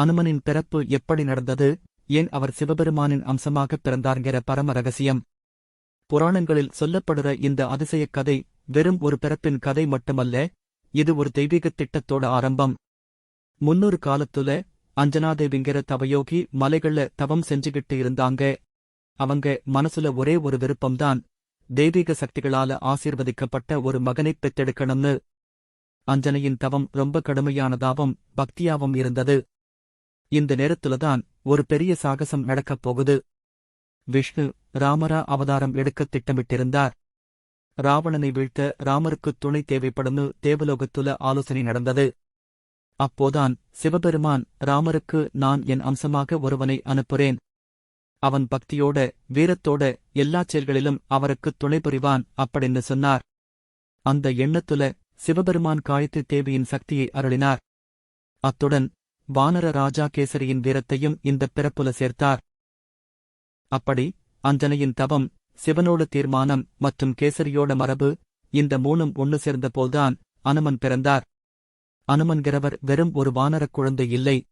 அனுமனின் பிறப்பு எப்படி நடந்தது, ஏன் அவர் சிவபெருமானின் அம்சமாகப் பிறந்தார்கிற பரம ரகசியம். புராணங்களில் சொல்லப்படுற இந்த அதிசயக் கதை வெறும் ஒரு பிறப்பின் கதை மட்டுமல்ல, இது ஒரு தெய்வீகத் திட்டத்தோட ஆரம்பம். முன்னொரு காலத்துல அஞ்சனாதேவிங்கிற தவயோகி மலைகள்ல தவம் செஞ்சுகிட்டு இருந்தாங்க. அவங்க மனசுல ஒரே ஒரு விருப்பம்தான், தெய்வீக சக்திகளால ஆசீர்வதிக்கப்பட்ட ஒரு மகனைப் பெற்றெடுக்கணும்னு. அஞ்சனையின் தவம் ரொம்ப கடுமையானதாவும் பக்தியாவும் இருந்தது. இந்த நேரத்துலதான் ஒரு பெரிய சாகசம் நடக்கப் போகுது. விஷ்ணு ராமரா அவதாரம் எடுக்கத் திட்டமிட்டிருந்தார். ராவணனை வீழ்த்த ராமருக்குத் துணை தேவைப்படும்னு தேவலோகத்துல ஆலோசனை நடந்தது. அப்போதான் சிவபெருமான் ராமருக்கு நான் என் அம்சமாக ஒருவனை அனுப்புறேன். அவன் பக்தியோட வீரத்தோட எல்லாச் செயல்களிலும் அவருக்குத் துணை புரிவான் அப்படின்னு சொன்னார். அந்த எண்ணத்துல சிவபெருமான் காயத்ரி தேவியின் சக்தியை அருளினார். அத்துடன் வானர ராஜா கேசரியின் வீரத்தையும் இந்தப் பிறப்புல சேர்த்தார். அப்படி அஞ்சனையின் தவம், சிவனோட தீர்மானம் மற்றும் கேசரியோட மரபு, இந்த மூணும் ஒன்னு சேர்ந்தபோல்தான் அனுமன் பிறந்தார். அனுமன்கிறவர் வெறும் ஒரு வானரக் குழந்தை இல்லை.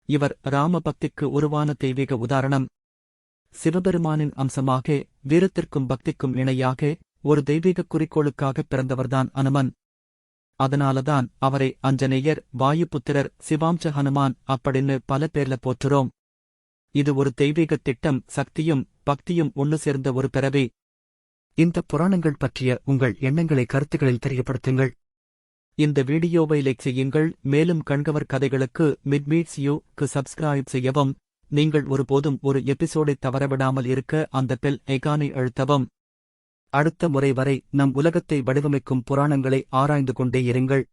இவர் ராம பக்திக்கு உருவான தெய்வீக உதாரணம். சிவபெருமானின் அம்சமாக வீரத்திற்கும் பக்திக்கும் இணையாக ஒரு தெய்வீக குறிக்கோளுக்காகப் பிறந்தவர்தான் அனுமன். அதனாலதான் அவரை அஞ்சனேயர், வாயுபுத்திரர், சிவாம்ச ஹனுமான் அப்படின்னு பல பேர்ல போற்றுறோம். இது ஒரு தெய்வீகத் திட்டம், சக்தியும் பக்தியும் ஒன்னு சேர்ந்த ஒரு பிறவி. இந்த புராணங்கள் பற்றிய உங்கள் எண்ணங்களை கருத்துக்களில் தெரியப்படுத்துங்கள். இந்த வீடியோவை லைக் செய்யுங்கள். மேலும் கண்கவர் கதைகளுக்கு மிட்மீட்ஸ் யூ-க்கு சப்ஸ்கிரைப் செய்யவும். நீங்கள் ஒருபோதும் ஒரு எபிசோடை தவறவிடாமல் இருக்க அந்த பெல் ஐகானை அழுத்தவும். அடுத்த முறை வரை நம் உலகத்தை வடிவமைக்கும் புராணங்களை ஆராய்ந்து கொண்டே இருங்கள்.